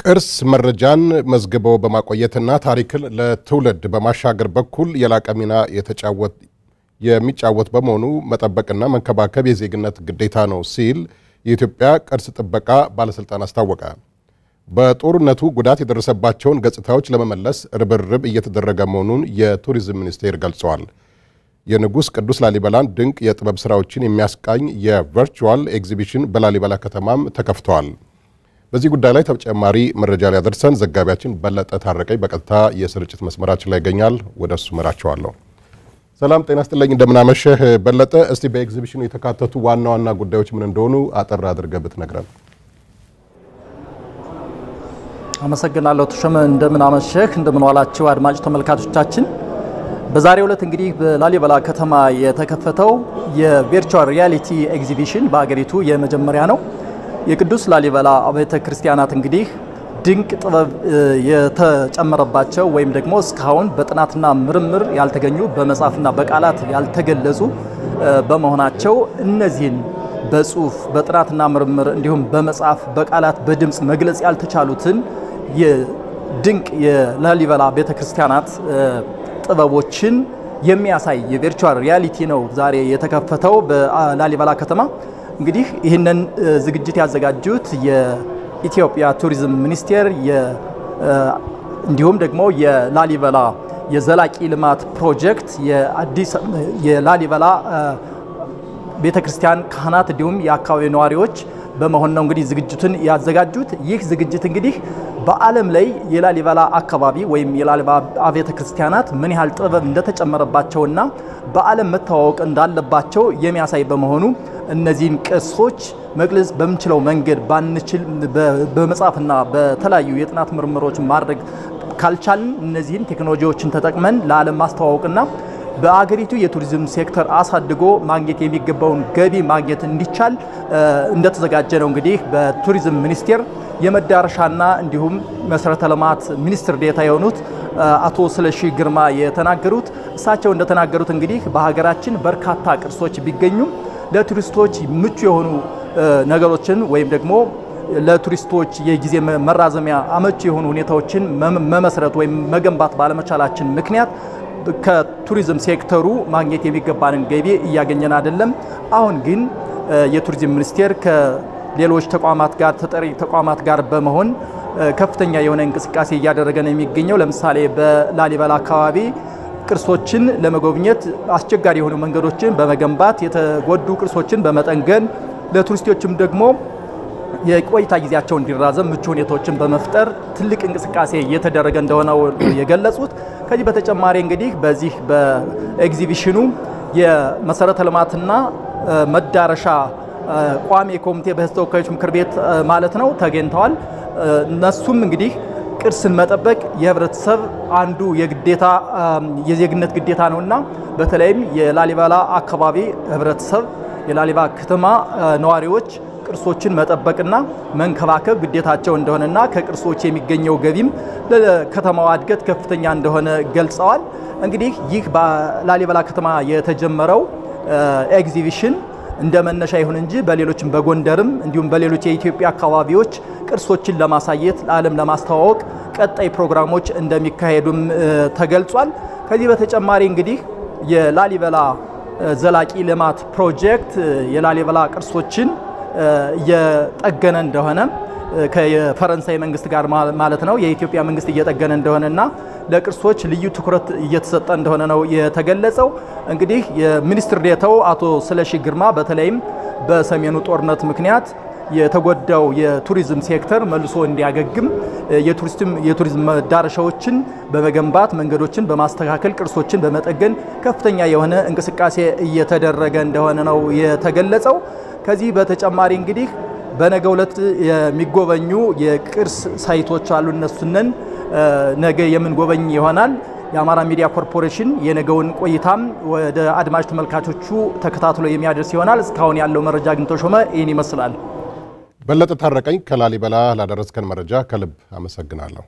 ቅርስ መረጃን መዝግበው በማቆየትና ታሪክን ለትውልድ በማሻገር በኩል የላቀ ሚና የሚጫወት በመሆኑ መጠበቅና መንከባከብ የዜግነት ግዴታ ነው ሲል የኢትዮጵያ ቅርስ ጥበቃ ባለስልጣን አስታወቀ። በጦርነቱ ጉዳት የደረሰባቸውን ገጽታዎች ለመመለስ ርብርብ እየተደረገ መሆኑን የቱሪዝም ሚኒስቴር ገልጿል። የንጉስ ቅዱስ ላሊበላን ድንቅ የጥበብ ስራዎችን የሚያስቃኝ የቨርቹዋል ኤግዚቢሽን በላሊበላ ከተማም ተከፍቷል። በዚህ ጉዳይ ላይ ተጨማሪ መረጃ ሊያደርሰን ዘጋቢያችን በለጠ ታረቀኝ በቀጥታ የስርጭት መስመራችን ላይ ይገኛል። ወደሱ መራቸዋለሁ። ሰላም ጤና ይስጥልኝ፣ እንደምናመሸህ በለጠ። እስቲ በኤግዚቢሽኑ የተካተቱ ዋና ዋና ጉዳዮች ምን እንደሆኑ አጠር አድርገህ ብትነግረን። አመሰግናለሁ ተሾመ። እንደምናመሸህ እንደምንዋላችሁ አድማጭ ተመልካቾቻችን። በዛሬው ዕለት እንግዲህ በላሊበላ ከተማ የተከፈተው የቨርቹዋል ሪያሊቲ ኤግዚቢሽን በአገሪቱ የመጀመሪያ ነው። የቅዱስ ላሊበላ አብያተ ክርስቲያናት እንግዲህ ድንቅ ጥበብ የተጨመረባቸው ወይም ደግሞ እስካሁን በጥናትና ምርምር ያልተገኙ በመጻፍና በቃላት ያልተገለጹ በመሆናቸው እነዚህን በጽሁፍ በጥናትና ምርምር እንዲሁም በመጻፍ በቃላት በድምጽ መግለጽ ያልተቻሉትን የድንቅ የላሊበላ ቤተክርስቲያናት ጥበቦችን የሚያሳይ የቨርቹዋል ሪያሊቲ ነው ዛሬ የተከፈተው በላሊበላ ከተማ። እንግዲህ ይህንን ዝግጅት ያዘጋጁት የኢትዮጵያ ቱሪዝም ሚኒስቴር እንዲሁም ደግሞ የላሊበላ የዘላቂ ልማት ፕሮጀክት የላሊበላ ቤተክርስቲያን ካህናት እንዲሁም የአካባቢ ነዋሪዎች በመሆን ነው እንግዲህ ዝግጅቱን ያዘጋጁት። ይህ ዝግጅት እንግዲህ በዓለም ላይ የላሊበላ አካባቢ ወይም የላሊበላ አብያተ ክርስቲያናት ምን ያህል ጥበብ እንደተጨመረባቸውና በዓለም መተዋወቅ እንዳለባቸው የሚያሳይ በመሆኑ እነዚህን ቅርሶች መግለጽ በምንችለው መንገድ ባንችል በመጻፍና በተለያዩ የጥናት ምርምሮች ማድረግ ካልቻልን እነዚህን ቴክኖሎጂዎችን ተጠቅመን ለዓለም ማስተዋወቅና በአገሪቱ የቱሪዝም ሴክተር አሳድጎ ማግኘት የሚገባውን ገቢ ማግኘት እንዲቻል እንደተዘጋጀ ነው እንግዲህ በቱሪዝም ሚኒስቴር የመዳረሻና እንዲሁም መሰረተ ልማት ሚኒስትር ዴኤታ የሆኑት አቶ ስለሺ ግርማ የተናገሩት። እሳቸው እንደተናገሩት እንግዲህ በሀገራችን በርካታ ቅርሶች ቢገኙም ለቱሪስቶች ምቹ የሆኑ ነገሮችን ወይም ደግሞ ለቱሪስቶች የጊዜ መራዘሚያ አመቺ የሆኑ ሁኔታዎችን መመስረት ወይም መገንባት ባለመቻላችን ምክንያት ከቱሪዝም ሴክተሩ ማግኘት የሚገባንን ገቢ እያገኘን አይደለም። አሁን ግን የቱሪዝም ሚኒስቴር ከሌሎች ተቋማት ጋር ተጠሪ ተቋማት ጋር በመሆን ከፍተኛ የሆነ እንቅስቃሴ እያደረገ ነው የሚገኘው። ለምሳሌ በላሊበላ አካባቢ ቅርሶችን ለመጎብኘት አስቸጋሪ የሆኑ መንገዶችን በመገንባት የተጎዱ ቅርሶችን በመጠገን ለቱሪስቶችም ደግሞ የቆይታ ጊዜያቸው እንዲራዘም ምቹ ሁኔታዎችን በመፍጠር ትልቅ እንቅስቃሴ እየተደረገ እንደሆነ የገለጹት። ከዚህ በተጨማሪ እንግዲህ በዚህ በኤግዚቢሽኑ የመሰረተ ልማትና መዳረሻ ቋሚ ኮሚቴ በሕዝብ ተወካዮች ምክር ቤት ማለት ነው ተገኝተዋል። እነሱም እንግዲህ ቅርስን መጠበቅ የህብረተሰብ አንዱ የዜግነት ግዴታ ነውና በተለይም የላሊበላ አካባቢ ህብረተሰብ የላሊበላ ከተማ ነዋሪዎች ቅርሶችን መጠበቅና መንከባከብ ግዴታቸው እንደሆነና ከቅርሶች የሚገኘው ገቢም ለከተማዋ እድገት ከፍተኛ እንደሆነ ገልጸዋል። እንግዲህ ይህ በላሊበላ ከተማ የተጀመረው ኤግዚቢሽን እንደመነሻ ይሁን እንጂ በሌሎችም በጎንደርም እንዲሁም በሌሎች የኢትዮጵያ አካባቢዎች ቅርሶችን ለማሳየት ለዓለም ለማስተዋወቅ ቀጣይ ፕሮግራሞች እንደሚካሄዱም ተገልጿል። ከዚህ በተጨማሪ እንግዲህ የላሊበላ ዘላቂ ልማት ፕሮጀክት የላሊበላ ቅርሶችን እየጠገነ እንደሆነ ከፈረንሳይ መንግስት ጋር ማለት ነው የኢትዮጵያ መንግስት እየጠገነ እንደሆነና ለቅርሶች ልዩ ትኩረት እየተሰጠ እንደሆነ ነው የተገለጸው። እንግዲህ የሚኒስትር ዴኤታው አቶ ስለሺ ግርማ በተለይም በሰሜኑ ጦርነት ምክንያት የተጎዳው የቱሪዝም ሴክተር መልሶ እንዲያገግም የቱሪዝም መዳረሻዎችን በመገንባት መንገዶችን በማስተካከል ቅርሶችን በመጠገን ከፍተኛ የሆነ እንቅስቃሴ እየተደረገ እንደሆነ ነው የተገለጸው። ከዚህ በተጨማሪ እንግዲህ በነገው ዕለት የሚጎበኙ የቅርስ ሳይቶች አሉ። እነሱንን ነገ የምንጎበኝ ይሆናል። የአማራ ሚዲያ ኮርፖሬሽን የነገውን ቆይታም ወደ አድማጭ ተመልካቾቹ ተከታትሎ የሚያደርስ ይሆናል። እስካሁን ያለው መረጃ ግን ተሾመ ይህን ይመስላል። በለጠ ታረቀኝ ከላሊበላ ላደረስከን መረጃ ከልብ አመሰግናለሁ።